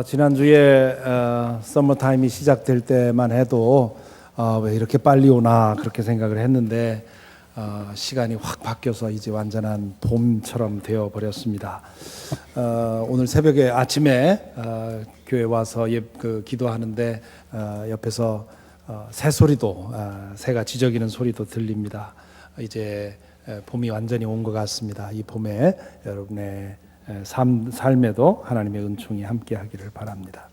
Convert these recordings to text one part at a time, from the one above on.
지난주에 서머타임이 시작될 때만 해도 왜 이렇게 빨리 오나 그렇게 생각을 했는데 시간이 확 바뀌어서 이제 완전한 봄처럼 되어 버렸습니다. 오늘 새벽에 아침에 교회 와서 기도하는데 옆에서 새 소리도 새가 지저귀는 소리도 들립니다. 이제 봄이 완전히 온 것 같습니다. 이 봄에 여러분의 삶에도 하나님의 은총이 함께하기를 바랍니다.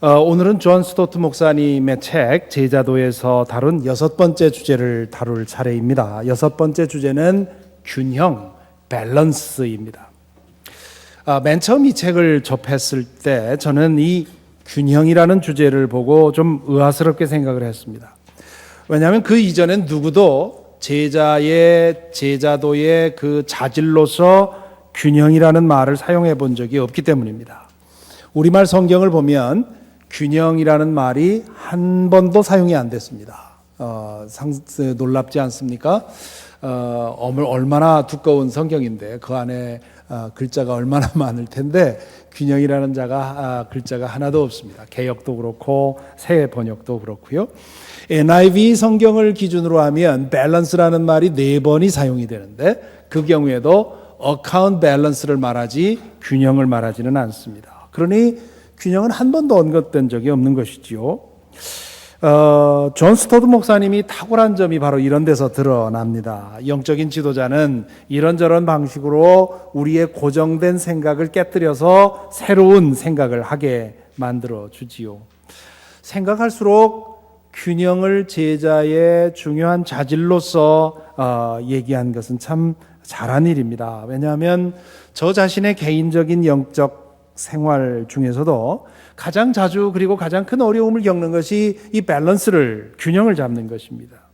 오늘은 존 스토트 목사님의 책 제자도에서 다룬 6번째 주제를 다룰 차례입니다. 6번째 주제는 균형, 밸런스입니다. 맨 처음 이 책을 접했을 때 저는 이 균형이라는 주제를 보고 좀 의아스럽게 생각을 했습니다. 왜냐하면 그 이전엔 누구도 제자도의 그 자질로서 균형이라는 말을 사용해 본 적이 없기 때문입니다. 우리말 성경을 보면 균형이라는 말이 한 번도 사용이 안 됐습니다. 놀랍지 않습니까? 얼마나 두꺼운 성경인데 그 안에 글자가 얼마나 많을 텐데 균형이라는 글자가 하나도 없습니다. 개역도 그렇고 새 번역도 그렇고요. NIV 성경을 기준으로 하면 밸런스라는 말이 4번이 사용이 되는데 그 경우에도 어카운트 밸런스를 말하지 균형을 말하지는 않습니다. 그러니 균형은 한 번도 언급된 적이 없는 것이지요. 존 스토트 목사님이 탁월한 점이 바로 이런 데서 드러납니다. 영적인 지도자는 이런저런 방식으로 우리의 고정된 생각을 깨뜨려서 새로운 생각을 하게 만들어 주지요. 생각할수록 균형을 제자의 중요한 자질로서 얘기한 것은 참 잘한 일입니다. 왜냐하면 저 자신의 개인적인 영적 생활 중에서도 가장 자주 그리고 가장 큰 어려움을 겪는 것이 이 균형을 잡는 것입니다.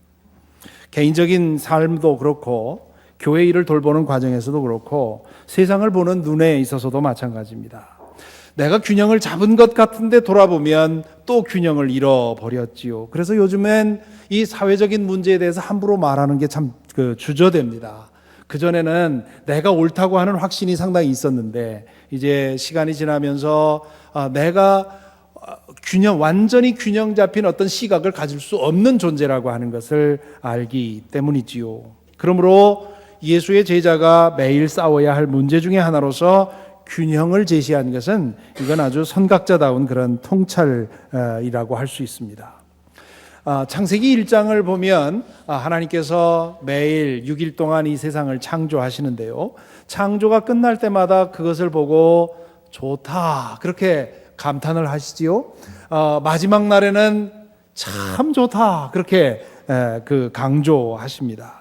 개인적인 삶도 그렇고 교회 일을 돌보는 과정에서도 그렇고 세상을 보는 눈에 있어서도 마찬가지입니다. 내가 균형을 잡은 것 같은데 돌아보면 또 균형을 잃어버렸지요. 그래서 요즘엔 이 사회적인 문제에 대해서 함부로 말하는 게 참 주저됩니다. 그전에는 내가 옳다고 하는 확신이 상당히 있었는데 이제 시간이 지나면서 내가 완전히 균형 잡힌 어떤 시각을 가질 수 없는 존재라고 하는 것을 알기 때문이지요. 그러므로 예수의 제자가 매일 싸워야 할 문제 중에 하나로서 균형을 제시한 것은 이건 아주 선각자다운 그런 통찰이라고 할 수 있습니다. 창세기 1장을 보면 하나님께서 매일 6일 동안 이 세상을 창조하시는데요. 창조가 끝날 때마다 그것을 보고 좋다 그렇게 감탄을 하시지요. 마지막 날에는 참 좋다 그렇게 강조하십니다.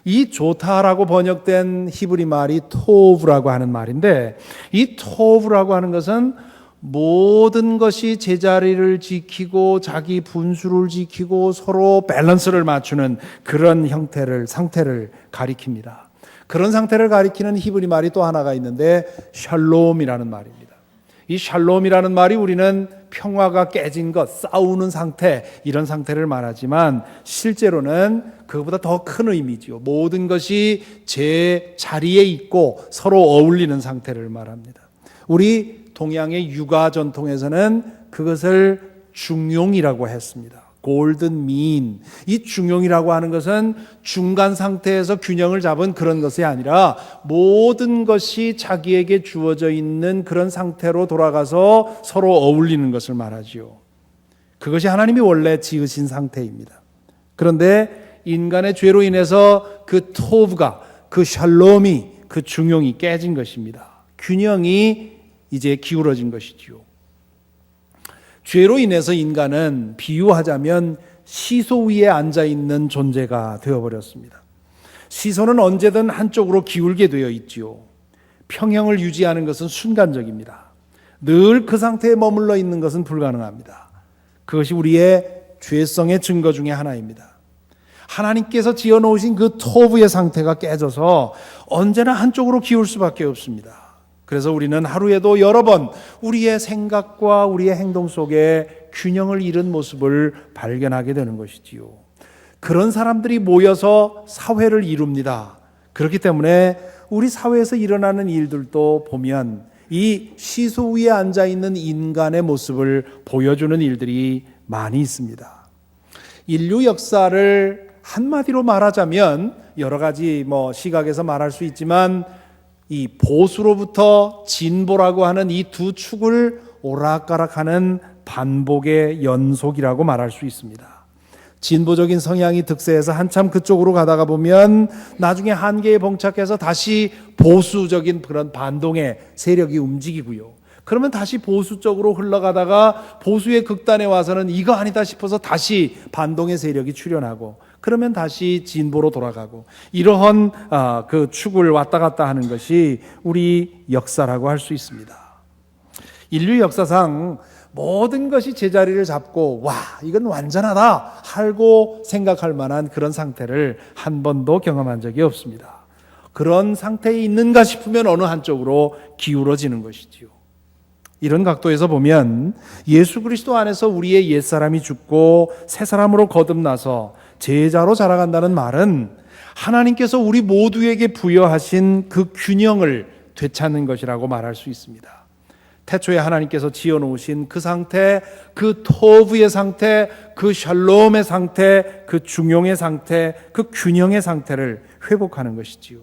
이 좋다라고 번역된 히브리 말이 토브라고 하는 말인데 이 토브라고 하는 것은 모든 것이 제자리를 지키고 자기 분수를 지키고 서로 밸런스를 맞추는 그런 상태를 가리킵니다. 그런 상태를 가리키는 히브리 말이 또 하나가 있는데 샬롬이라는 말입니다. 이 샬롬이라는 말이 우리는 평화가 깨진 것, 싸우는 상태 이런 상태를 말하지만 실제로는 그것보다 더 큰 의미지요. 모든 것이 제 자리에 있고 서로 어울리는 상태를 말합니다. 우리 동양의 육아 전통에서는 그것을 중용이라고 했습니다. 골든 민. 이 중용이라고 하는 것은 중간 상태에서 균형을 잡은 그런 것이 아니라 모든 것이 자기에게 주어져 있는 그런 상태로 돌아가서 서로 어울리는 것을 말하지요. 그것이 하나님이 원래 지으신 상태입니다. 그런데 인간의 죄로 인해서 그 토브가, 그 샬롬이, 그 중용이 깨진 것입니다. 균형이 이제 기울어진 것이지요. 죄로 인해서 인간은 비유하자면 시소 위에 앉아있는 존재가 되어버렸습니다. 시소는 언제든 한쪽으로 기울게 되어 있지요. 평형을 유지하는 것은 순간적입니다. 늘 그 상태에 머물러 있는 것은 불가능합니다. 그것이 우리의 죄성의 증거 중에 하나입니다. 하나님께서 지어놓으신 그 토부의 상태가 깨져서 언제나 한쪽으로 기울 수밖에 없습니다. 그래서 우리는 하루에도 여러 번 우리의 생각과 우리의 행동 속에 균형을 잃은 모습을 발견하게 되는 것이지요. 그런 사람들이 모여서 사회를 이룹니다. 그렇기 때문에 우리 사회에서 일어나는 일들도 보면 이 시소 위에 앉아 있는 인간의 모습을 보여주는 일들이 많이 있습니다. 인류 역사를 한마디로 말하자면 여러 가지 시각에서 말할 수 있지만 이 보수로부터 진보라고 하는 이 두 축을 오락가락하는 반복의 연속이라고 말할 수 있습니다. 진보적인 성향이 득세해서 한참 그쪽으로 가다가 보면 나중에 한계에 봉착해서 다시 보수적인 그런 반동의 세력이 움직이고요. 그러면 다시 보수 쪽으로 흘러가다가 보수의 극단에 와서는 이거 아니다 싶어서 다시 반동의 세력이 출현하고 그러면 다시 진보로 돌아가고 이러한 그 축을 왔다 갔다 하는 것이 우리 역사라고 할 수 있습니다. 인류 역사상 모든 것이 제자리를 잡고 와 이건 완전하다 하고 생각할 만한 그런 상태를 한 번도 경험한 적이 없습니다. 그런 상태에 있는가 싶으면 어느 한쪽으로 기울어지는 것이지요. 이런 각도에서 보면 예수 그리스도 안에서 우리의 옛사람이 죽고 새 사람으로 거듭나서 제자로 자라간다는 말은 하나님께서 우리 모두에게 부여하신 그 균형을 되찾는 것이라고 말할 수 있습니다. 태초에 하나님께서 지어놓으신 그 상태, 그 토브의 상태, 그 샬롬의 상태, 그 중용의 상태, 그 균형의 상태를 회복하는 것이지요.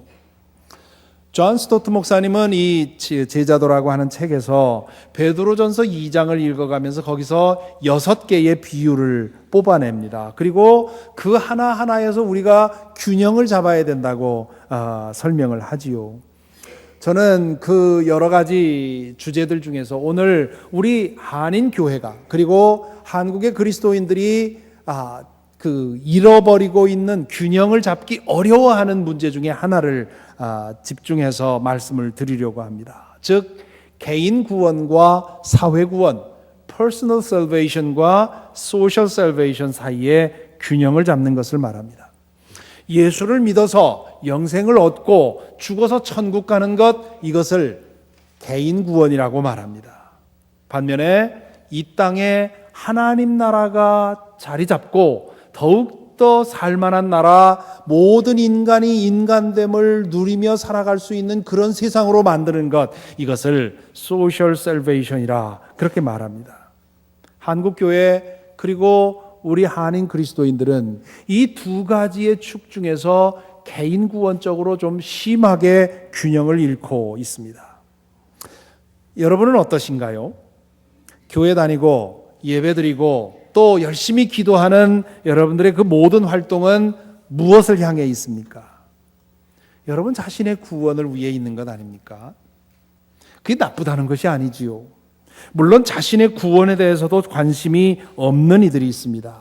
존 스토트 목사님은 이 제자도라고 하는 책에서 베드로전서 2장을 읽어가면서 거기서 6개의 비유를 뽑아냅니다. 그리고 그 하나하나에서 우리가 균형을 잡아야 된다고 설명을 하지요. 저는 그 여러 가지 주제들 중에서 오늘 우리 한인 교회가 그리고 한국의 그리스도인들이 그 잃어버리고 있는 균형을 잡기 어려워하는 문제 중에 하나를 집중해서 말씀을 드리려고 합니다. 즉 개인 구원과 사회 구원, personal salvation과 social salvation 사이에 균형을 잡는 것을 말합니다. 예수를 믿어서 영생을 얻고 죽어서 천국 가는 것, 이것을 개인 구원이라고 말합니다. 반면에 이 땅에 하나님 나라가 자리 잡고 더욱더 살만한 나라, 모든 인간이 인간됨을 누리며 살아갈 수 있는 그런 세상으로 만드는 것, 이것을 소셜 셀베이션이라 그렇게 말합니다. 한국교회 그리고 우리 한인 그리스도인들은 이 두 가지의 축 중에서 개인 구원적으로 좀 심하게 균형을 잃고 있습니다. 여러분은 어떠신가요? 교회 다니고 예배드리고 또 열심히 기도하는 여러분들의 그 모든 활동은 무엇을 향해 있습니까? 여러분 자신의 구원을 위해 있는 것 아닙니까? 그게 나쁘다는 것이 아니지요. 물론 자신의 구원에 대해서도 관심이 없는 이들이 있습니다.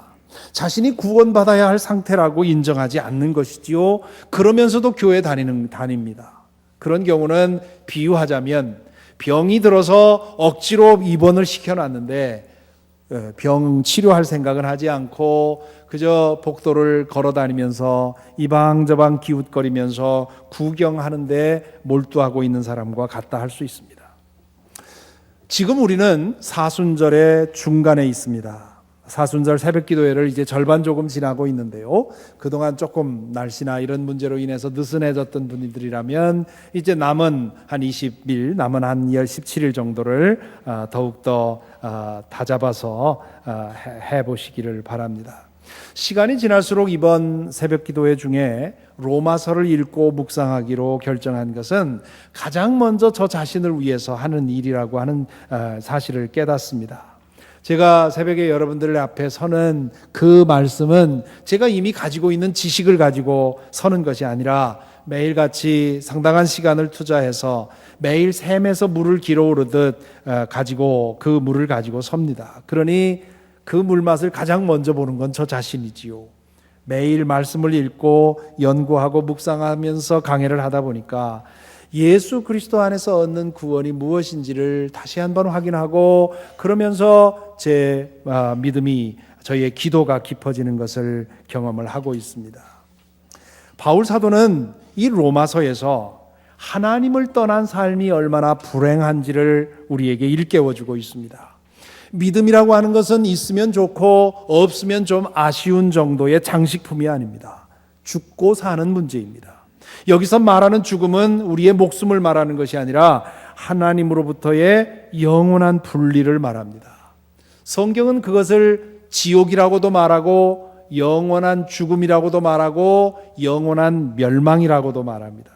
자신이 구원받아야 할 상태라고 인정하지 않는 것이지요. 그러면서도 교회 다닙니다. 그런 경우는 비유하자면 병이 들어서 억지로 입원을 시켜놨는데 병 치료할 생각은 하지 않고 그저 복도를 걸어다니면서 이방저방 기웃거리면서 구경하는데 몰두하고 있는 사람과 같다 할 수 있습니다. 지금 우리는 사순절의 중간에 있습니다. 사순절 새벽기도회를 이제 절반 조금 지나고 있는데요. 그동안 조금 날씨나 이런 문제로 인해서 느슨해졌던 분들이라면 이제 남은 한 20일, 남은 한 17일 정도를 더욱더 다잡아서 해보시기를 바랍니다. 시간이 지날수록 이번 새벽기도회 중에 로마서를 읽고 묵상하기로 결정한 것은 가장 먼저 저 자신을 위해서 하는 일이라고 하는 사실을 깨닫습니다. 제가 새벽에 여러분들 앞에 서는 그 말씀은 제가 이미 가지고 있는 지식을 가지고 서는 것이 아니라 매일같이 상당한 시간을 투자해서 매일 샘에서 물을 길어오르듯 가지고 그 물을 가지고 섭니다. 그러니 그 물맛을 가장 먼저 보는 건 저 자신이지요. 매일 말씀을 읽고 연구하고 묵상하면서 강해를 하다 보니까 예수 그리스도 안에서 얻는 구원이 무엇인지를 다시 한번 확인하고 그러면서 제 믿음이 저희의 기도가 깊어지는 것을 경험을 하고 있습니다. 바울 사도는 이 로마서에서 하나님을 떠난 삶이 얼마나 불행한지를 우리에게 일깨워주고 있습니다. 믿음이라고 하는 것은 있으면 좋고 없으면 좀 아쉬운 정도의 장식품이 아닙니다. 죽고 사는 문제입니다. 여기서 말하는 죽음은 우리의 목숨을 말하는 것이 아니라 하나님으로부터의 영원한 분리를 말합니다. 성경은 그것을 지옥이라고도 말하고 영원한 죽음이라고도 말하고 영원한 멸망이라고도 말합니다.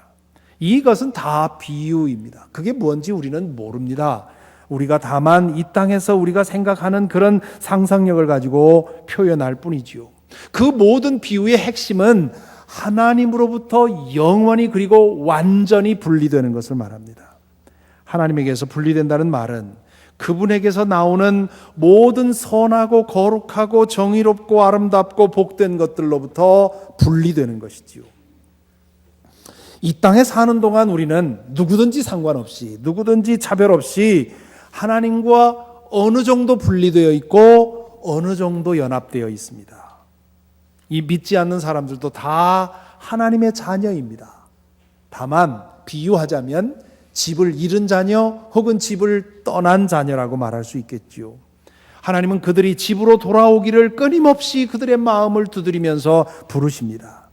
이것은 다 비유입니다. 그게 뭔지 우리는 모릅니다. 우리가 다만 이 땅에서 우리가 생각하는 그런 상상력을 가지고 표현할 뿐이지요. 그 모든 비유의 핵심은 하나님으로부터 영원히 그리고 완전히 분리되는 것을 말합니다. 하나님에게서 분리된다는 말은 그분에게서 나오는 모든 선하고 거룩하고 정의롭고 아름답고 복된 것들로부터 분리되는 것이지요. 이 땅에 사는 동안 우리는 누구든지 상관없이, 누구든지 차별 없이 하나님과 어느 정도 분리되어 있고 어느 정도 연합되어 있습니다. 이 믿지 않는 사람들도 다 하나님의 자녀입니다. 다만 비유하자면 집을 잃은 자녀 혹은 집을 떠난 자녀라고 말할 수 있겠지요. 하나님은 그들이 집으로 돌아오기를 끊임없이 그들의 마음을 두드리면서 부르십니다.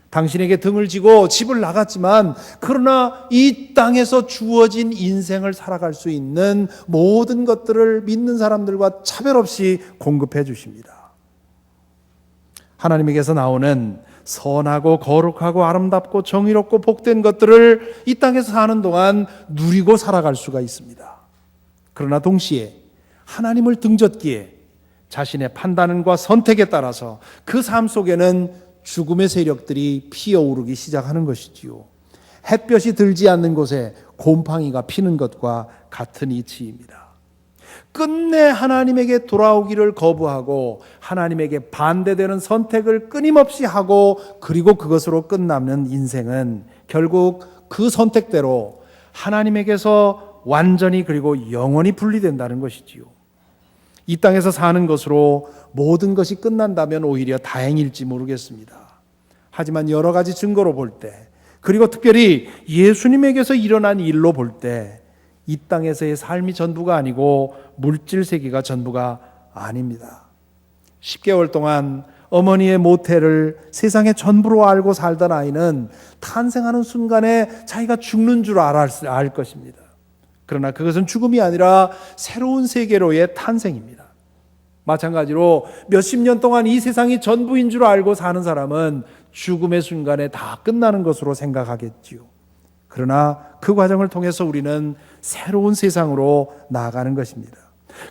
당신에게 등을 지고 집을 나갔지만 그러나 이 땅에서 주어진 인생을 살아갈 수 있는 모든 것들을 믿는 사람들과 차별 없이 공급해 주십니다. 하나님에게서 나오는 선하고 거룩하고 아름답고 정의롭고 복된 것들을 이 땅에서 사는 동안 누리고 살아갈 수가 있습니다. 그러나 동시에 하나님을 등졌기에 자신의 판단과 선택에 따라서 그 삶 속에는 죽음의 세력들이 피어오르기 시작하는 것이지요. 햇볕이 들지 않는 곳에 곰팡이가 피는 것과 같은 이치입니다. 끝내 하나님에게 돌아오기를 거부하고 하나님에게 반대되는 선택을 끊임없이 하고 그리고 그것으로 끝나는 인생은 결국 그 선택대로 하나님에게서 완전히 그리고 영원히 분리된다는 것이지요. 이 땅에서 사는 것으로 모든 것이 끝난다면 오히려 다행일지 모르겠습니다. 하지만 여러 가지 증거로 볼 때, 그리고 특별히 예수님에게서 일어난 일로 볼 때, 이 땅에서의 삶이 전부가 아니고 물질 세계가 전부가 아닙니다. 10개월 동안 어머니의 모태를 세상의 전부로 알고 살던 아이는 탄생하는 순간에 자기가 죽는 줄 알 것입니다. 그러나 그것은 죽음이 아니라 새로운 세계로의 탄생입니다. 마찬가지로 몇십 년 동안 이 세상이 전부인 줄 알고 사는 사람은 죽음의 순간에 다 끝나는 것으로 생각하겠지요. 그러나 그 과정을 통해서 우리는 새로운 세상으로 나아가는 것입니다.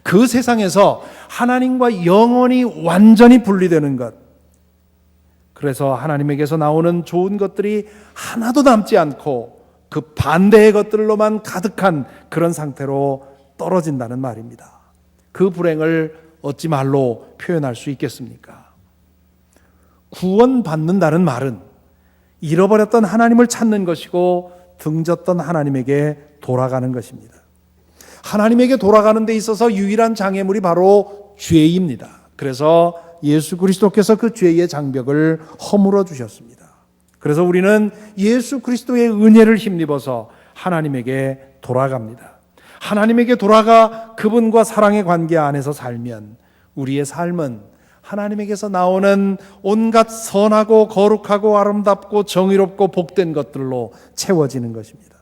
그 세상에서 하나님과 영원히 완전히 분리되는 것, 그래서 하나님에게서 나오는 좋은 것들이 하나도 남지 않고 그 반대의 것들로만 가득한 그런 상태로 떨어진다는 말입니다. 그 불행을 어찌 말로 표현할 수 있겠습니까? 구원받는다는 말은 잃어버렸던 하나님을 찾는 것이고 등졌던 하나님에게 돌아가는 것입니다. 하나님에게 돌아가는 데 있어서 유일한 장애물이 바로 죄입니다. 그래서 예수 그리스도께서 그 죄의 장벽을 허물어 주셨습니다. 그래서 우리는 예수 그리스도의 은혜를 힘입어서 하나님에게 돌아갑니다. 하나님에게 돌아가 그분과 사랑의 관계 안에서 살면 우리의 삶은 하나님에게서 나오는 온갖 선하고 거룩하고 아름답고 정의롭고 복된 것들로 채워지는 것입니다.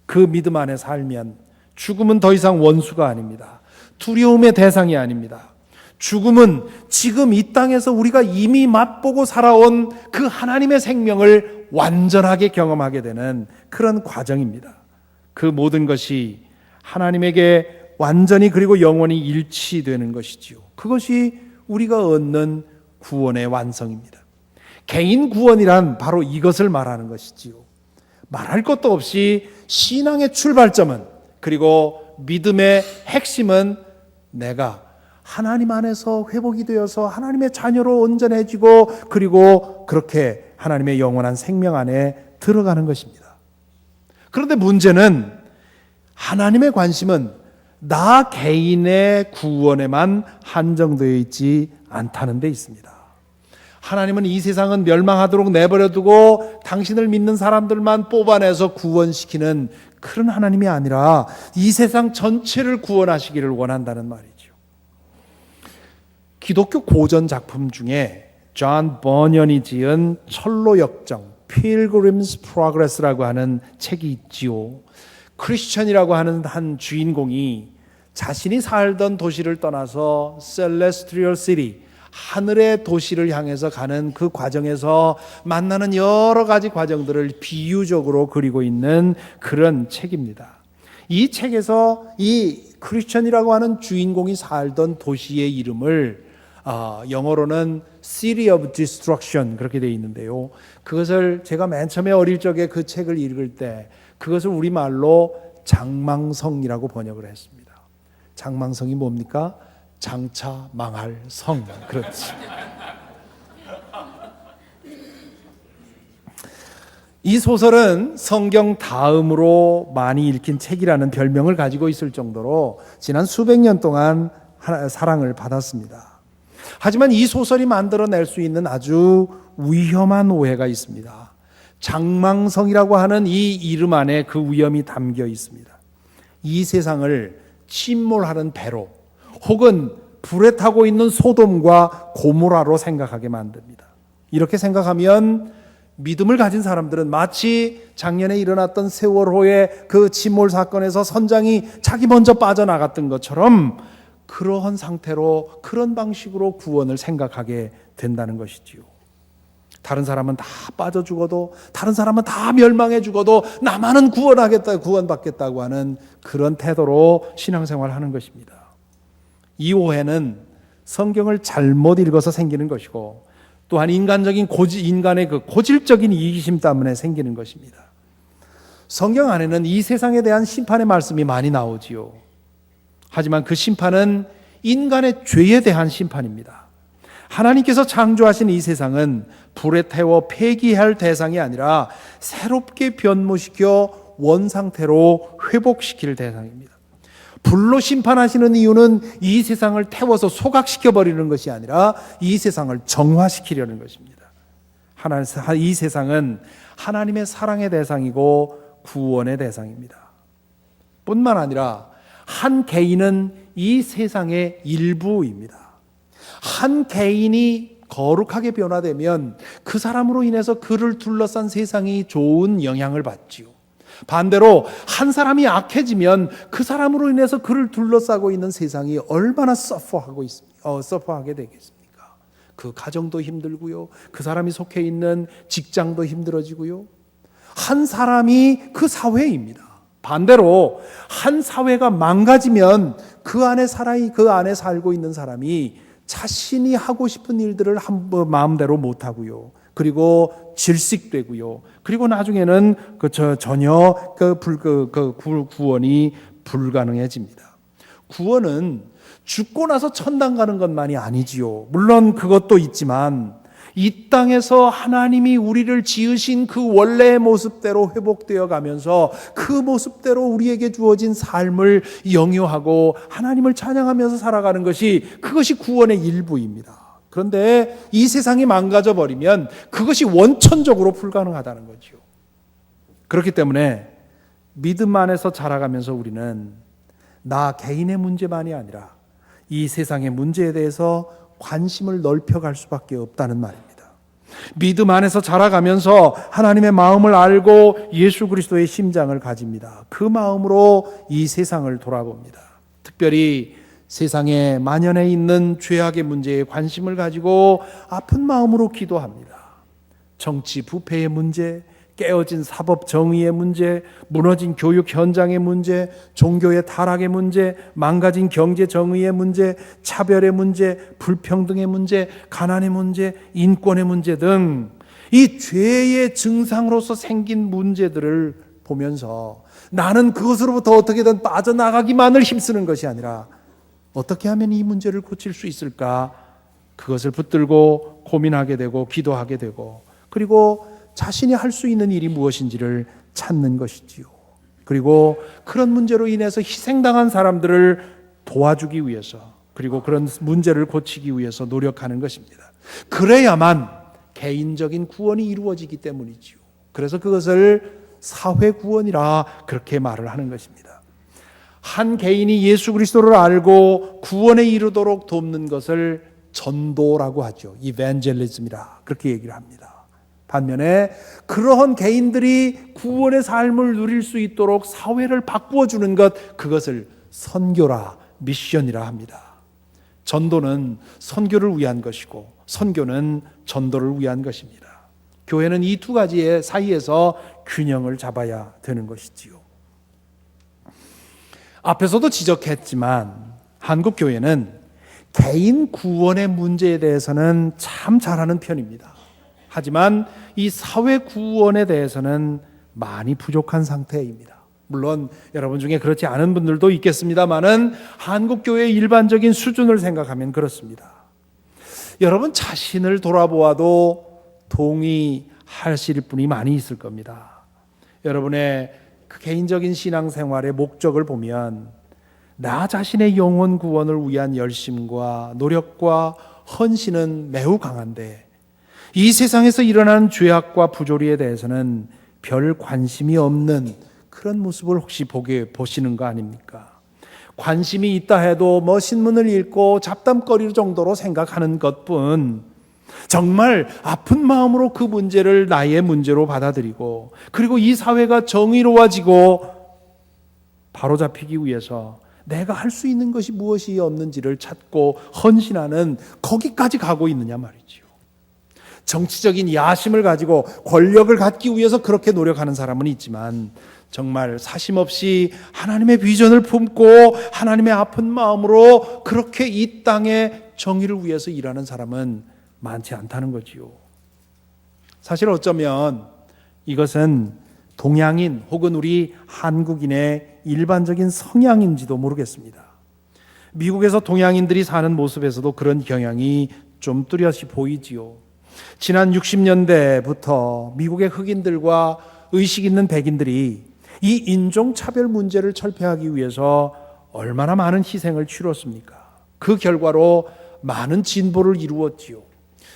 그 믿음 안에 살면 죽음은 더 이상 원수가 아닙니다. 두려움의 대상이 아닙니다. 죽음은 지금 이 땅에서 우리가 이미 맛보고 살아온 그 하나님의 생명을 완전하게 경험하게 되는 그런 과정입니다. 그 모든 것이 하나님에게 완전히 그리고 영원히 일치되는 것이지요. 그것이 우리가 얻는 구원의 완성입니다. 개인 구원이란 바로 이것을 말하는 것이지요. 말할 것도 없이 신앙의 출발점은, 그리고 믿음의 핵심은 내가 하나님 안에서 회복이 되어서 하나님의 자녀로 온전해지고 그리고 그렇게 하나님의 영원한 생명 안에 들어가는 것입니다. 그런데 문제는 하나님의 관심은 나 개인의 구원에만 한정되어 있지 않다는 데 있습니다. 하나님은 이 세상은 멸망하도록 내버려두고 당신을 믿는 사람들만 뽑아내서 구원시키는 그런 하나님이 아니라 이 세상 전체를 구원하시기를 원한다는 말이죠. 기독교 고전 작품 중에 존 버년이 지은 철로 역정 Pilgrim's Progress라고 하는 책이 있지요. 크리스천이라고 하는 한 주인공이 자신이 살던 도시를 떠나서 Celestial City, 하늘의 도시를 향해서 가는 그 과정에서 만나는 여러 가지 과정들을 비유적으로 그리고 있는 그런 책입니다. 이 책에서 이 크리스천이라고 하는 주인공이 살던 도시의 이름을 영어로는 City of Destruction 그렇게 되어 있는데요. 그것을 제가 맨 처음에 어릴 적에 그 책을 읽을 때 그것을 우리말로 장망성이라고 번역을 했습니다. 장망성이 뭡니까? 장차 망할 성. 그렇지. 이 소설은 성경 다음으로 많이 읽힌 책이라는 별명을 가지고 있을 정도로 지난 수백 년 동안 사랑을 받았습니다. 하지만 이 소설이 만들어낼 수 있는 아주 위험한 오해가 있습니다. 장망성이라고 하는 이 이름 안에 그 위험이 담겨 있습니다. 이 세상을 침몰하는 배로 혹은 불에 타고 있는 소돔과 고모라로 생각하게 만듭니다. 이렇게 생각하면 믿음을 가진 사람들은 마치 작년에 일어났던 세월호의 그 침몰 사건에서 선장이 자기 먼저 빠져나갔던 것처럼 그러한 상태로 그런 방식으로 구원을 생각하게 된다는 것이지요. 다른 사람은 다 빠져 죽어도 다른 사람은 다 멸망해 죽어도 나만은 구원받겠다고 하는 그런 태도로 신앙생활하는 것입니다. 이 오해는 성경을 잘못 읽어서 생기는 것이고 또한 인간의 그 고질적인 이기심 때문에 생기는 것입니다. 성경 안에는 이 세상에 대한 심판의 말씀이 많이 나오지요. 하지만 그 심판은 인간의 죄에 대한 심판입니다. 하나님께서 창조하신 이 세상은 불에 태워 폐기할 대상이 아니라 새롭게 변모시켜 원상태로 회복시킬 대상입니다. 불로 심판하시는 이유는 이 세상을 태워서 소각시켜 버리는 것이 아니라 이 세상을 정화시키려는 것입니다. 이 세상은 하나님의 사랑의 대상이고 구원의 대상입니다. 뿐만 아니라 한 개인은 이 세상의 일부입니다. 한 개인이 거룩하게 변화되면 그 사람으로 인해서 그를 둘러싼 세상이 좋은 영향을 받지요. 반대로 한 사람이 악해지면 그 사람으로 인해서 그를 둘러싸고 있는 세상이 얼마나 서퍼하게 되겠습니까? 그 가정도 힘들고요. 그 사람이 속해 있는 직장도 힘들어지고요. 한 사람이 그 사회입니다. 반대로 한 사회가 망가지면 그 안에 살고 있는 사람이 자신이 하고 싶은 일들을 마음대로 못하고요. 그리고 질식되고요. 그리고 나중에는 전혀 구원이 불가능해집니다. 구원은 죽고 나서 천당 가는 것만이 아니지요. 물론 그것도 있지만 이 땅에서 하나님이 우리를 지으신 그 원래의 모습대로 회복되어 가면서 그 모습대로 우리에게 주어진 삶을 영유하고 하나님을 찬양하면서 살아가는 그것이 구원의 일부입니다. 그런데 이 세상이 망가져 버리면 그것이 원천적으로 불가능하다는 거죠. 그렇기 때문에 믿음 안에서 자라가면서 우리는 나 개인의 문제만이 아니라 이 세상의 문제에 대해서 관심을 넓혀갈 수밖에 없다는 말입니다. 믿음 안에서 자라가면서 하나님의 마음을 알고 예수 그리스도의 심장을 가집니다. 그 마음으로 이 세상을 돌아봅니다. 특별히 세상에 만연해 있는 죄악의 문제에 관심을 가지고 아픈 마음으로 기도합니다. 정치 부패의 문제, 깨어진 사법 정의의 문제, 무너진 교육 현장의 문제, 종교의 타락의 문제, 망가진 경제 정의의 문제, 차별의 문제, 불평등의 문제, 가난의 문제, 인권의 문제 등 이 죄의 증상으로서 생긴 문제들을 보면서 나는 그것으로부터 어떻게든 빠져나가기만을 힘쓰는 것이 아니라 어떻게 하면 이 문제를 고칠 수 있을까? 그것을 붙들고 고민하게 되고 기도하게 되고 그리고 자신이 할 수 있는 일이 무엇인지를 찾는 것이지요. 그리고 그런 문제로 인해서 희생당한 사람들을 도와주기 위해서 그리고 그런 문제를 고치기 위해서 노력하는 것입니다. 그래야만 개인적인 구원이 이루어지기 때문이지요. 그래서 그것을 사회구원이라 그렇게 말을 하는 것입니다. 한 개인이 예수 그리스도를 알고 구원에 이르도록 돕는 것을 전도라고 하죠. 이벤젤리즘이라 그렇게 얘기를 합니다. 반면에 그러한 개인들이 구원의 삶을 누릴 수 있도록 사회를 바꾸어 주는 것, 그것을 선교라, 미션이라 합니다. 전도는 선교를 위한 것이고 선교는 전도를 위한 것입니다. 교회는 이 두 가지의 사이에서 균형을 잡아야 되는 것이지요. 앞에서도 지적했지만 한국 교회는 개인 구원의 문제에 대해서는 참 잘하는 편입니다. 하지만 이 사회 구원에 대해서는 많이 부족한 상태입니다. 물론 여러분 중에 그렇지 않은 분들도 있겠습니다만은 한국 교회의 일반적인 수준을 생각하면 그렇습니다. 여러분 자신을 돌아보아도 동의하실 분이 많이 있을 겁니다. 여러분의 그 개인적인 신앙생활의 목적을 보면 나 자신의 영혼 구원을 위한 열심과 노력과 헌신은 매우 강한데 이 세상에서 일어나는 죄악과 부조리에 대해서는 별 관심이 없는 그런 모습을 혹시 보시는 거 아닙니까? 관심이 있다 해도 신문을 읽고 잡담거리 정도로 생각하는 것뿐, 정말 아픈 마음으로 그 문제를 나의 문제로 받아들이고, 그리고 이 사회가 정의로워지고 바로잡히기 위해서 내가 할 수 있는 것이 무엇이 없는지를 찾고 헌신하는, 거기까지 가고 있느냐 말이지요. 정치적인 야심을 가지고 권력을 갖기 위해서 그렇게 노력하는 사람은 있지만 정말 사심없이 하나님의 비전을 품고 하나님의 아픈 마음으로 그렇게 이 땅의 정의를 위해서 일하는 사람은 많지 않다는 거지요. 사실 어쩌면 이것은 동양인 혹은 우리 한국인의 일반적인 성향인지도 모르겠습니다. 미국에서 동양인들이 사는 모습에서도 그런 경향이 좀 뚜렷이 보이지요. 지난 60년대부터 미국의 흑인들과 의식 있는 백인들이 이 인종차별 문제를 철폐하기 위해서 얼마나 많은 희생을 치렀습니까? 그 결과로 많은 진보를 이루었지요.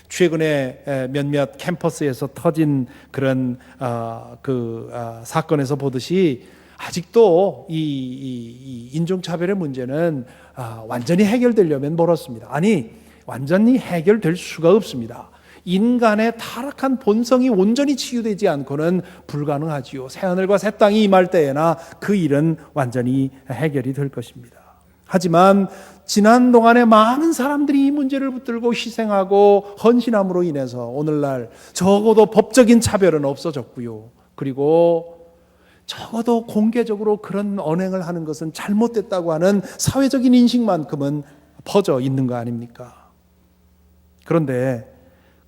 최근에 몇몇 캠퍼스에서 터진 그런 사건에서 보듯이 아직도 이 인종차별의 문제는 완전히 해결되려면 멀었습니다. 아니, 완전히 해결될 수가 없습니다. 인간의 타락한 본성이 온전히 치유되지 않고는 불가능하지요. 새하늘과 새 땅이 임할 때에나 그 일은 완전히 해결이 될 것입니다. 하지만 지난 동안에 많은 사람들이 이 문제를 붙들고 희생하고 헌신함으로 인해서 오늘날 적어도 법적인 차별은 없어졌고요. 그리고 적어도 공개적으로 그런 언행을 하는 것은 잘못됐다고 하는 사회적인 인식만큼은 퍼져 있는 거 아닙니까? 그런데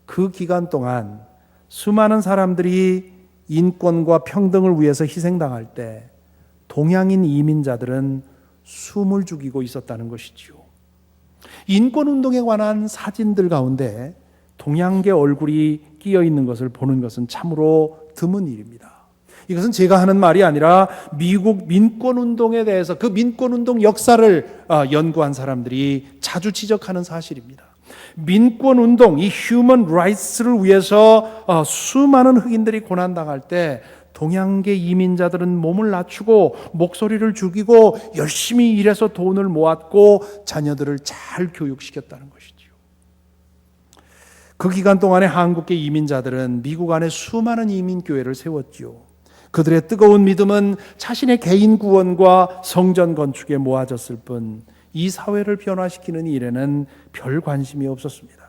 그 기간 동안 수많은 사람들이 인권과 평등을 위해서 희생당할 때 동양인 이민자들은 숨을 죽이고 있었다는 것이지요. 인권운동에 관한 사진들 가운데 동양계 얼굴이 끼어 있는 것을 보는 것은 참으로 드문 일입니다. 이것은 제가 하는 말이 아니라 미국 민권운동에 대해서 그 민권운동 역사를 연구한 사람들이 자주 지적하는 사실입니다. 민권운동, 이 휴먼 라이트스를 위해서 수많은 흑인들이 고난당할 때 동양계 이민자들은 몸을 낮추고 목소리를 죽이고 열심히 일해서 돈을 모았고 자녀들을 잘 교육시켰다는 것이지요. 그 기간 동안에 한국계 이민자들은 미국 안에 수많은 이민교회를 세웠지요. 그들의 뜨거운 믿음은 자신의 개인 구원과 성전 건축에 모아졌을 뿐 이 사회를 변화시키는 일에는 별 관심이 없었습니다.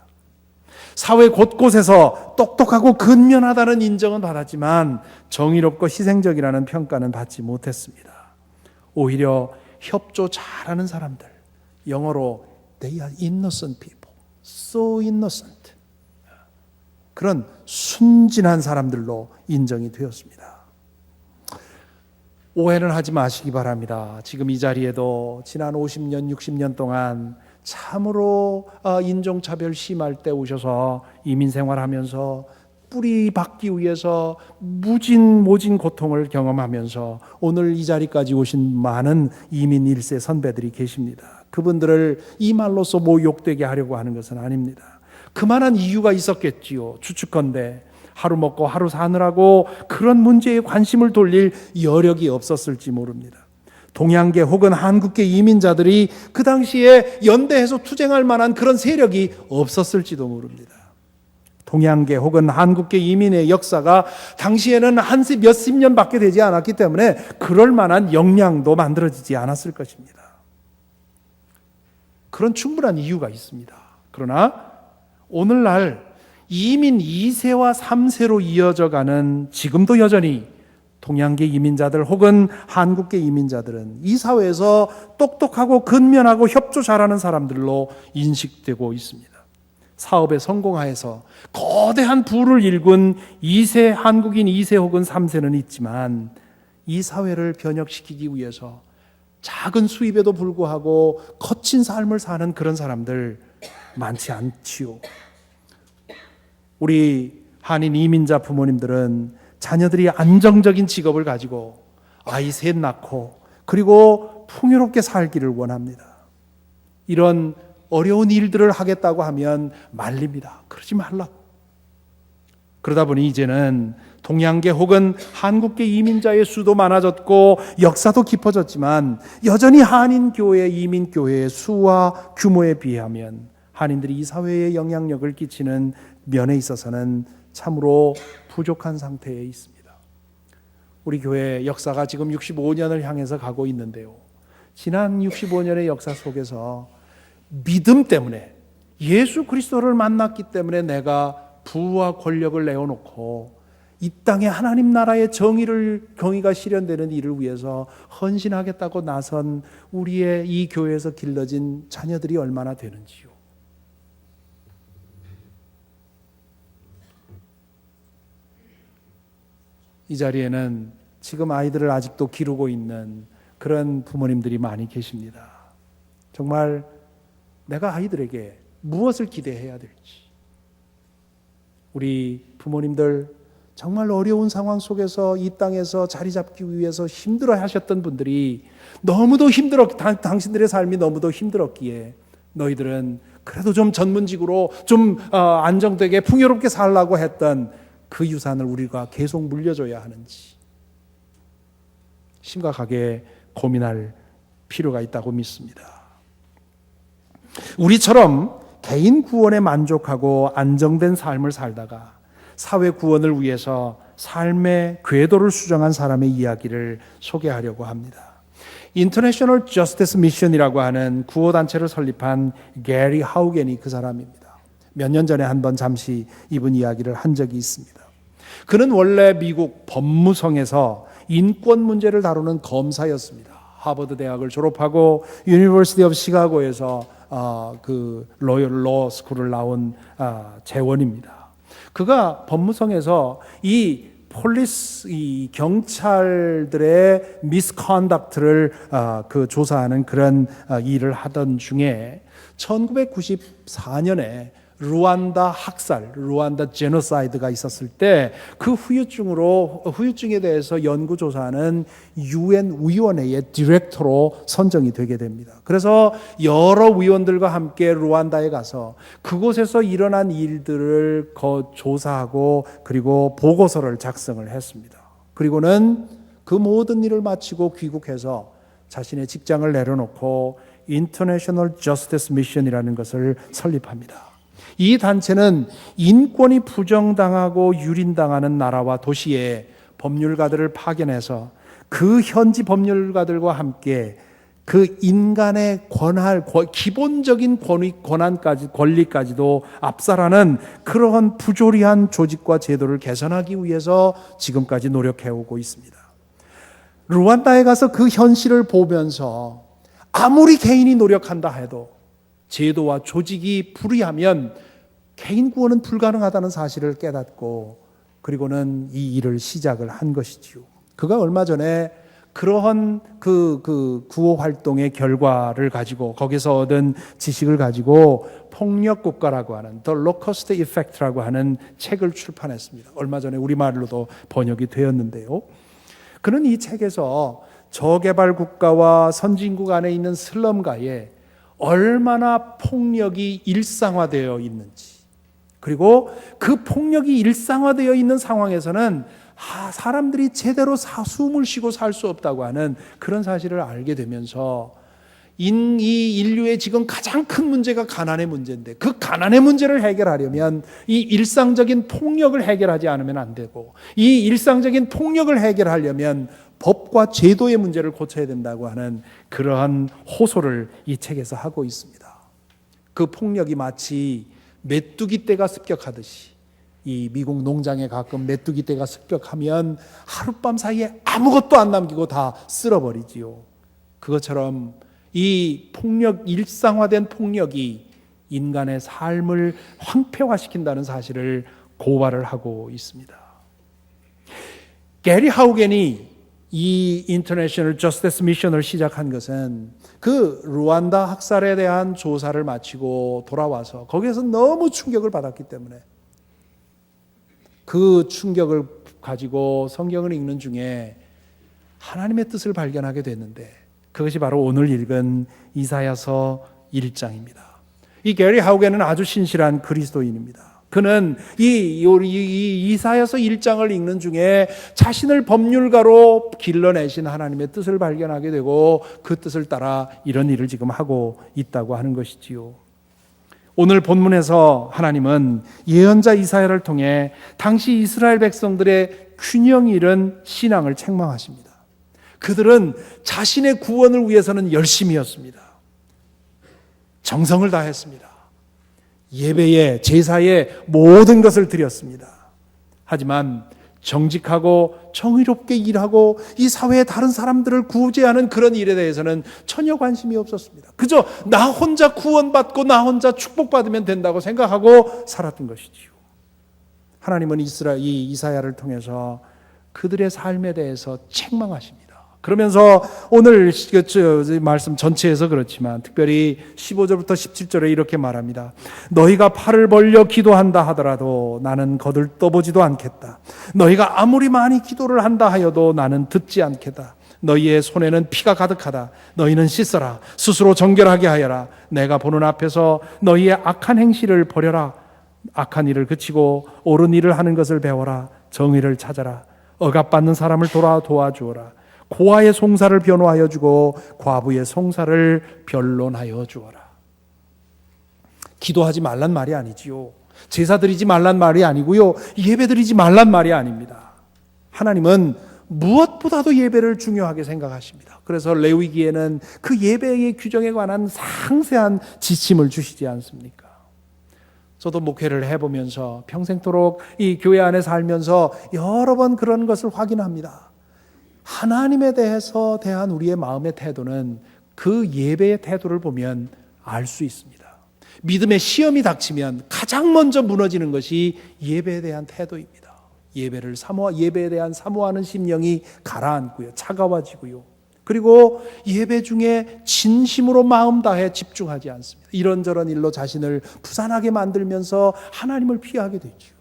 사회 곳곳에서 똑똑하고 근면하다는 인정은 받았지만 정의롭고 희생적이라는 평가는 받지 못했습니다. 오히려 협조 잘하는 사람들, 영어로 They are innocent people, so innocent, 그런 순진한 사람들로 인정이 되었습니다. 오해는 하지 마시기 바랍니다. 지금 이 자리에도 지난 50년, 60년 동안 참으로 인종차별 심할 때 오셔서 이민생활하면서 뿌리 박기 위해서 모진 고통을 경험하면서 오늘 이 자리까지 오신 많은 이민 1세 선배들이 계십니다. 그분들을 이 말로써 모욕되게 하려고 하는 것은 아닙니다. 그만한 이유가 있었겠지요. 추측컨대 하루 먹고 하루 사느라고 그런 문제에 관심을 돌릴 여력이 없었을지 모릅니다. 동양계 혹은 한국계 이민자들이 그 당시에 연대해서 투쟁할 만한 그런 세력이 없었을지도 모릅니다. 동양계 혹은 한국계 이민의 역사가 당시에는 한 몇십 년밖에 되지 않았기 때문에 그럴 만한 역량도 만들어지지 않았을 것입니다. 그런 충분한 이유가 있습니다. 그러나 오늘날 이민 2세와 3세로 이어져가는 지금도 여전히 동양계 이민자들 혹은 한국계 이민자들은 이 사회에서 똑똑하고 근면하고 협조 잘하는 사람들로 인식되고 있습니다. 사업에 성공하여서 거대한 부를 일군 2세 한국인 2세 혹은 3세는 있지만 이 사회를 변혁시키기 위해서 작은 수입에도 불구하고 거친 삶을 사는 그런 사람들 많지 않지요. 우리 한인 이민자 부모님들은 자녀들이 안정적인 직업을 가지고 아이 셋 낳고 그리고 풍요롭게 살기를 원합니다. 이런 어려운 일들을 하겠다고 하면 말립니다. 그러지 말라고. 그러다 보니 이제는 동양계 혹은 한국계 이민자의 수도 많아졌고 역사도 깊어졌지만 여전히 한인교회, 이민교회의 수와 규모에 비하면 한인들이 이 사회에 영향력을 끼치는 면에 있어서는 참으로 부족한 상태에 있습니다. 우리 교회 역사가 지금 65년을 향해서 가고 있는데요. 지난 65년의 역사 속에서 믿음 때문에 예수 그리스도를 만났기 때문에 내가 부와 권력을 내어놓고 이 땅에 하나님 나라의 정의가 실현되는 일을 위해서 헌신하겠다고 나선 우리의 이 교회에서 길러진 자녀들이 얼마나 되는지요. 이 자리에는 지금 아이들을 아직도 기르고 있는 그런 부모님들이 많이 계십니다. 정말 내가 아이들에게 무엇을 기대해야 될지. 우리 부모님들 정말 어려운 상황 속에서 이 땅에서 자리 잡기 위해서 힘들어 하셨던 분들이 너무도 당신들의 삶이 너무도 힘들었기에 너희들은 그래도 좀 전문직으로 좀 안정되게 풍요롭게 살라고 했던 그 유산을 우리가 계속 물려줘야 하는지 심각하게 고민할 필요가 있다고 믿습니다. 우리처럼 개인 구원에 만족하고 안정된 삶을 살다가 사회 구원을 위해서 삶의 궤도를 수정한 사람의 이야기를 소개하려고 합니다. 인터내셔널 저스티스 미션이라고 하는 구호단체를 설립한 게리 하우겐이 그 사람입니다. 몇 년 전에 한번 잠시 이분 이야기를 한 적이 있습니다. 그는 원래 미국 법무성에서 인권 문제를 다루는 검사였습니다. 하버드 대학을 졸업하고 유니버시티 오브 시카고에서 그 로열 로 스쿨을 나온 재원입니다. 그가 법무성에서 이 경찰들의 미스컨덕트를 조사하는 그런 일을 하던 중에 1994년에 루안다 학살, 루안다 제노사이드가 있었을 때 그 후유증에 대해서 연구조사하는 UN 위원회의 디렉터로 선정이 되게 됩니다. 그래서 여러 위원들과 함께 루안다에 가서 그곳에서 일어난 일들을 조사하고 그리고 보고서를 작성을 했습니다. 그리고는 그 모든 일을 마치고 귀국해서 자신의 직장을 내려놓고 인터내셔널 저스티스 미션이라는 것을 설립합니다. 이 단체는 인권이 부정당하고 유린당하는 나라와 도시에 법률가들을 파견해서 그 현지 법률가들과 함께 그 인간의 기본적인 권리까지도 압살하는 그러한 부조리한 조직과 제도를 개선하기 위해서 지금까지 노력해오고 있습니다. 루안다에 가서 그 현실을 보면서 아무리 개인이 노력한다 해도 제도와 조직이 불의하면 개인 구원은 불가능하다는 사실을 깨닫고 그리고는 이 일을 시작을 한 것이지요. 그가 얼마 전에 그러한 그 구호 활동의 결과를 가지고 거기서 얻은 지식을 가지고 폭력국가라고 하는 The Locust Effect라고 하는 책을 출판했습니다. 얼마 전에 우리말로도 번역이 되었는데요. 그는 이 책에서 저개발 국가와 선진국 안에 있는 슬럼가에 얼마나 폭력이 일상화되어 있는지 그리고 그 폭력이 일상화되어 있는 상황에서는 사람들이 제대로 숨을 쉬고 살 수 없다고 하는 그런 사실을 알게 되면서 이 인류의 지금 가장 큰 문제가 가난의 문제인데 그 가난의 문제를 해결하려면 이 일상적인 폭력을 해결하지 않으면 안 되고 이 일상적인 폭력을 해결하려면 법과 제도의 문제를 고쳐야 된다고 하는 그러한 호소를 이 책에서 하고 있습니다. 그 폭력이 마치 메뚜기 떼가 습격하듯이 이 미국 농장에 가끔 메뚜기 떼가 습격하면 하룻밤 사이에 아무것도 안 남기고 다 쓸어버리지요. 그것처럼 이 폭력, 일상화된 폭력이 인간의 삶을 황폐화시킨다는 사실을 고발을 하고 있습니다. 게리 하우겐이 이 인터내셔널 저스티스 미션을 시작한 것은 그 루안다 학살에 대한 조사를 마치고 돌아와서 거기에서 너무 충격을 받았기 때문에 그 충격을 가지고 성경을 읽는 중에 하나님의 뜻을 발견하게 됐는데 그것이 바로 오늘 읽은 이사야서 1장입니다. 이 게리 하우겐은 아주 신실한 그리스도인입니다. 그는 이 이사야서 1장을 읽는 중에 자신을 법률가로 길러내신 하나님의 뜻을 발견하게 되고 그 뜻을 따라 이런 일을 지금 하고 있다고 하는 것이지요. 오늘 본문에서 하나님은 예언자 이사야를 통해 당시 이스라엘 백성들의 균형 잃은 신앙을 책망하십니다. 그들은 자신의 구원을 위해서는 열심이었습니다. 정성을 다했습니다. 예배에 제사에 모든 것을 드렸습니다. 하지만 정직하고 정의롭게 일하고 이 사회의 다른 사람들을 구제하는 그런 일에 대해서는 전혀 관심이 없었습니다. 그저 나 혼자 구원받고 나 혼자 축복받으면 된다고 생각하고 살았던 것이지요. 하나님은 이 이사야를 통해서 그들의 삶에 대해서 책망하십니다. 그러면서 오늘 말씀 전체에서 그렇지만 특별히 15절부터 17절에 이렇게 말합니다. 너희가 팔을 벌려 기도한다 하더라도 나는 거들떠보지도 않겠다. 너희가 아무리 많이 기도를 한다 하여도 나는 듣지 않겠다. 너희의 손에는 피가 가득하다. 너희는 씻어라. 스스로 정결하게 하여라. 내가 보는 앞에서 너희의 악한 행실을 버려라. 악한 일을 그치고 옳은 일을 하는 것을 배워라. 정의를 찾아라. 억압받는 사람을 도와주어라. 고아의 송사를 변호하여 주고 과부의 송사를 변론하여 주어라. 기도하지 말란 말이 아니지요. 제사 드리지 말란 말이 아니고요. 예배 드리지 말란 말이 아닙니다. 하나님은 무엇보다도 예배를 중요하게 생각하십니다. 그래서 레위기에는 그 예배의 규정에 관한 상세한 지침을 주시지 않습니까? 저도 목회를 해보면서 평생토록 이 교회 안에 살면서 여러 번 그런 것을 확인합니다. 하나님에 대한 우리의 마음의 태도는 그 예배의 태도를 보면 알 수 있습니다. 믿음의 시험이 닥치면 가장 먼저 무너지는 것이 예배에 대한 태도입니다. 예배에 대한 사모하는 심령이 가라앉고요, 차가워지고요. 그리고 예배 중에 진심으로 마음 다해 집중하지 않습니다. 이런저런 일로 자신을 부산하게 만들면서 하나님을 피하게 되죠.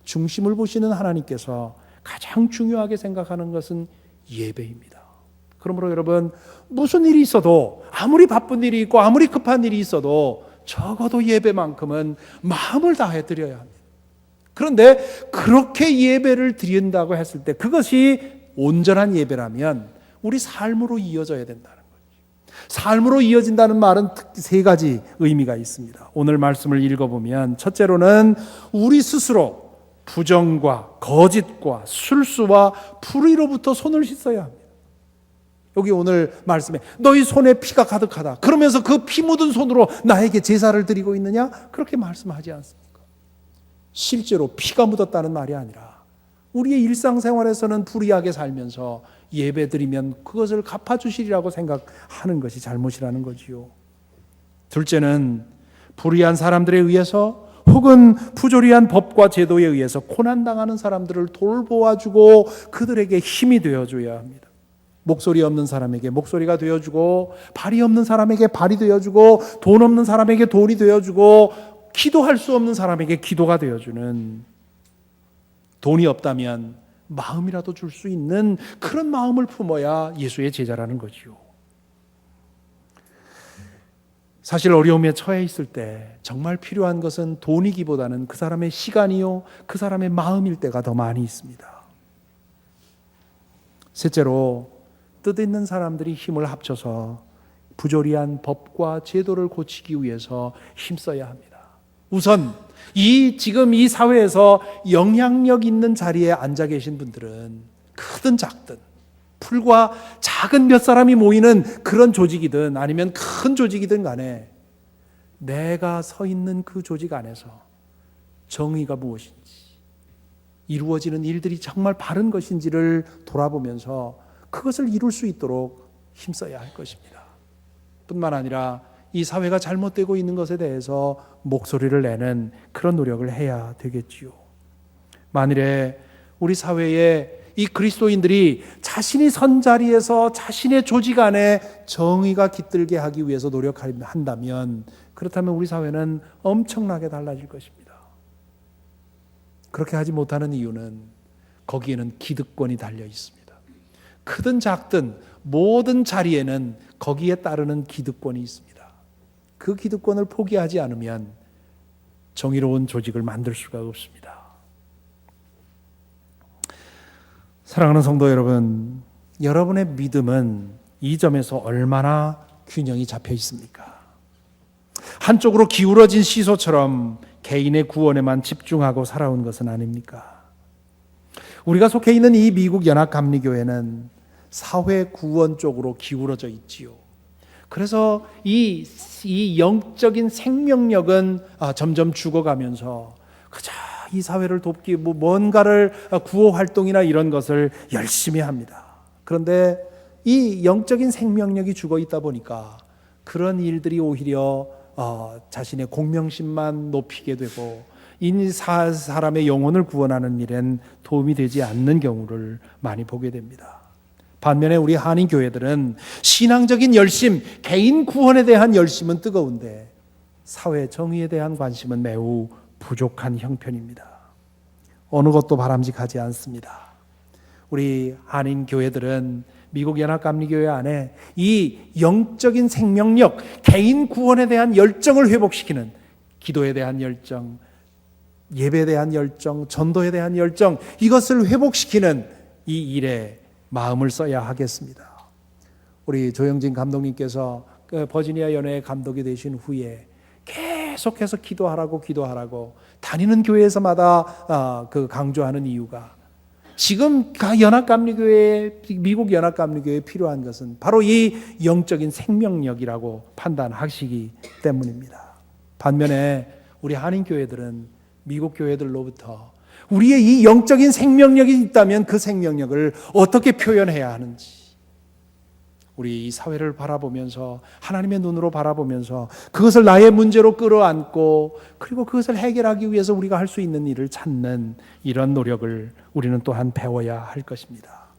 중심을 보시는 하나님께서 가장 중요하게 생각하는 것은 예배입니다. 그러므로 여러분, 무슨 일이 있어도 아무리 바쁜 일이 있고 아무리 급한 일이 있어도 적어도 예배만큼은 마음을 다해 드려야 합니다. 그런데 그렇게 예배를 드린다고 했을 때 그것이 온전한 예배라면 우리 삶으로 이어져야 된다는 거죠. 삶으로 이어진다는 말은 세 가지 의미가 있습니다. 오늘 말씀을 읽어보면 첫째로는 우리 스스로 부정과 거짓과 술수와 불의로부터 손을 씻어야 합니다. 여기 오늘 말씀에 너희 손에 피가 가득하다. 그러면서 그 피 묻은 손으로 나에게 제사를 드리고 있느냐? 그렇게 말씀하지 않습니까? 실제로 피가 묻었다는 말이 아니라 우리의 일상생활에서는 불의하게 살면서 예배드리면 그것을 갚아주시리라고 생각하는 것이 잘못이라는 거지요. 둘째는 불의한 사람들에 의해서 혹은 부조리한 법과 제도에 의해서 고난당하는 사람들을 돌보아주고 그들에게 힘이 되어줘야 합니다. 목소리 없는 사람에게 목소리가 되어주고 발이 없는 사람에게 발이 되어주고 돈 없는 사람에게 돈이 되어주고 기도할 수 없는 사람에게 기도가 되어주는, 돈이 없다면 마음이라도 줄 수 있는 그런 마음을 품어야 예수의 제자라는 거지요. 사실 어려움에 처해 있을 때 정말 필요한 것은 돈이기보다는 그 사람의 시간이요, 그 사람의 마음일 때가 더 많이 있습니다. 셋째로 뜻 있는 사람들이 힘을 합쳐서 부조리한 법과 제도를 고치기 위해서 힘써야 합니다. 우선 지금 이 사회에서 영향력 있는 자리에 앉아 계신 분들은 크든 작든 풀과 작은 몇 사람이 모이는 그런 조직이든 아니면 큰 조직이든 간에 내가 서 있는 그 조직 안에서 정의가 무엇인지, 이루어지는 일들이 정말 바른 것인지를 돌아보면서 그것을 이룰 수 있도록 힘써야 할 것입니다. 뿐만 아니라 이 사회가 잘못되고 있는 것에 대해서 목소리를 내는 그런 노력을 해야 되겠지요. 만일에 우리 사회에 이 그리스도인들이 자신이 선 자리에서 자신의 조직 안에 정의가 깃들게 하기 위해서 노력한다면, 그렇다면 우리 사회는 엄청나게 달라질 것입니다. 그렇게 하지 못하는 이유는 거기에는 기득권이 달려 있습니다. 크든 작든 모든 자리에는 거기에 따르는 기득권이 있습니다. 그 기득권을 포기하지 않으면 정의로운 조직을 만들 수가 없습니다. 사랑하는 성도 여러분, 여러분의 믿음은 이 점에서 얼마나 균형이 잡혀 있습니까? 한쪽으로 기울어진 시소처럼 개인의 구원에만 집중하고 살아온 것은 아닙니까? 우리가 속해 있는 이 미국 연합감리교회는 사회 구원 쪽으로 기울어져 있지요. 그래서 이 영적인 생명력은 점점 죽어가면서 그저 이 사회를 돕기, 뭔가를 구호 활동이나 이런 것을 열심히 합니다. 그런데 이 영적인 생명력이 죽어 있다 보니까 그런 일들이 오히려 자신의 공명심만 높이게 되고 사람의 영혼을 구원하는 일엔 도움이 되지 않는 경우를 많이 보게 됩니다. 반면에 우리 한인 교회들은 신앙적인 열심, 개인 구원에 대한 열심은 뜨거운데 사회 정의에 대한 관심은 매우 부족한 형편입니다. 어느 것도 바람직하지 않습니다. 우리 한인 교회들은 미국 연합감리교회 안에 이 영적인 생명력, 개인 구원에 대한 열정을 회복시키는, 기도에 대한 열정, 예배에 대한 열정, 전도에 대한 열정, 이것을 회복시키는 이 일에 마음을 써야 하겠습니다. 우리 조영진 감독님께서 버지니아 연회의 감독이 되신 후에 계속해서 기도하라고 다니는 교회에서마다 강조하는 이유가, 지금 미국 연합감리교회에 필요한 것은 바로 이 영적인 생명력이라고 판단하시기 때문입니다. 반면에 우리 한인 교회들은 미국 교회들로부터 우리의 이 영적인 생명력이 있다면 그 생명력을 어떻게 표현해야 하는지, 우리 이 사회를 바라보면서 하나님의 눈으로 바라보면서 그것을 나의 문제로 끌어안고 그리고 그것을 해결하기 위해서 우리가 할 수 있는 일을 찾는 이런 노력을 우리는 또한 배워야 할 것입니다.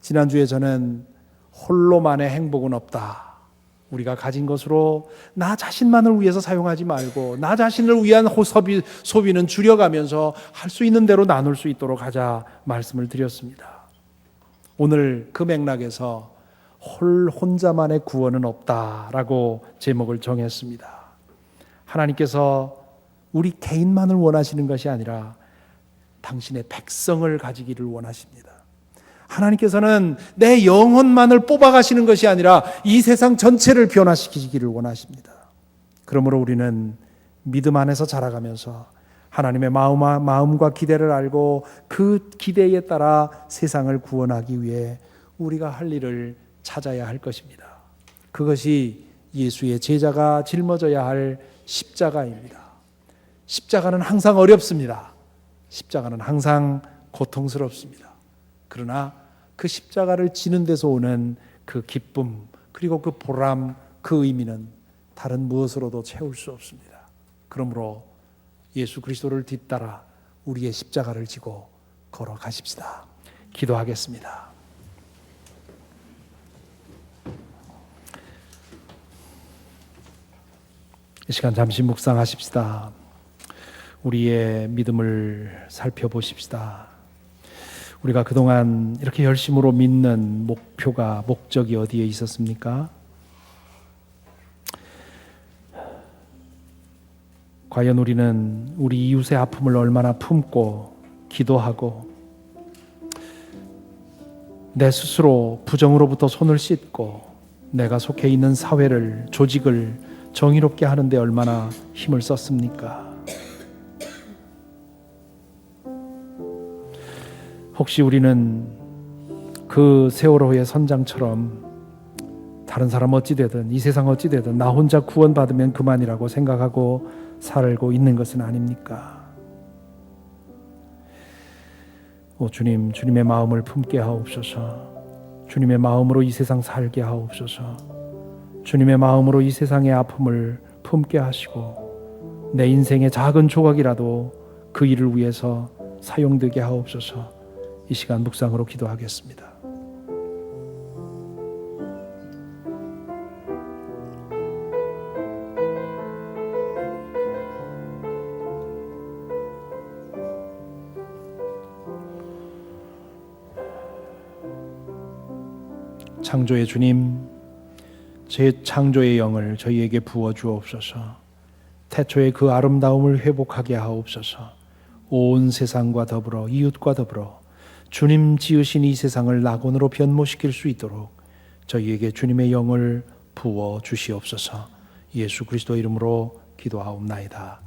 지난주에 저는 홀로만의 행복은 없다, 우리가 가진 것으로 나 자신만을 위해서 사용하지 말고 나 자신을 위한 소비는 줄여가면서 할 수 있는 대로 나눌 수 있도록 하자 말씀을 드렸습니다. 오늘 그 맥락에서 혼자만의 구원은 없다라고 제목을 정했습니다. 하나님께서 우리 개인만을 원하시는 것이 아니라 당신의 백성을 가지기를 원하십니다. 하나님께서는 내 영혼만을 뽑아가시는 것이 아니라 이 세상 전체를 변화시키기를 원하십니다. 그러므로 우리는 믿음 안에서 자라가면서 하나님의 마음과 기대를 알고 그 기대에 따라 세상을 구원하기 위해 우리가 할 일을 찾아야 할 것입니다. 그것이 예수의 제자가 짊어져야 할 십자가입니다. 십자가는 항상 어렵습니다. 십자가는 항상 고통스럽습니다. 그러나 그 십자가를 지는 데서 오는 그 기쁨, 그리고 그 보람, 그 의미는 다른 무엇으로도 채울 수 없습니다. 그러므로 예수 그리스도를 뒤따라 우리의 십자가를 지고 걸어가십시다. 기도하겠습니다. 이 시간 잠시 묵상하십시다. 우리의 믿음을 살펴보십시다. 우리가 그동안 이렇게 열심으로 믿는 목적이 어디에 있었습니까? 과연 우리는 우리 이웃의 아픔을 얼마나 품고 기도하고 내 스스로 부정으로부터 손을 씻고 내가 속해 있는 사회를, 조직을 정의롭게 하는데 얼마나 힘을 썼습니까? 혹시 우리는 그 세월호의 선장처럼 다른 사람 어찌 되든, 이 세상 어찌 되든 나 혼자 구원받으면 그만이라고 생각하고 살고 있는 것은 아닙니까? 오 주님, 주님의 마음을 품게 하옵소서. 주님의 마음으로 이 세상 살게 하옵소서. 주님의 마음으로 이 세상의 아픔을 품게 하시고 내 인생의 작은 조각이라도 그 일을 위해서 사용되게 하옵소서. 이 시간 묵상으로 기도하겠습니다. 창조의 주님, 제 창조의 영을 저희에게 부어 주옵소서. 태초의 그 아름다움을 회복하게 하옵소서. 온 세상과 더불어, 이웃과 더불어 주님 지으신 이 세상을 낙원으로 변모시킬 수 있도록 저희에게 주님의 영을 부어 주시옵소서. 예수 그리스도 이름으로 기도하옵나이다.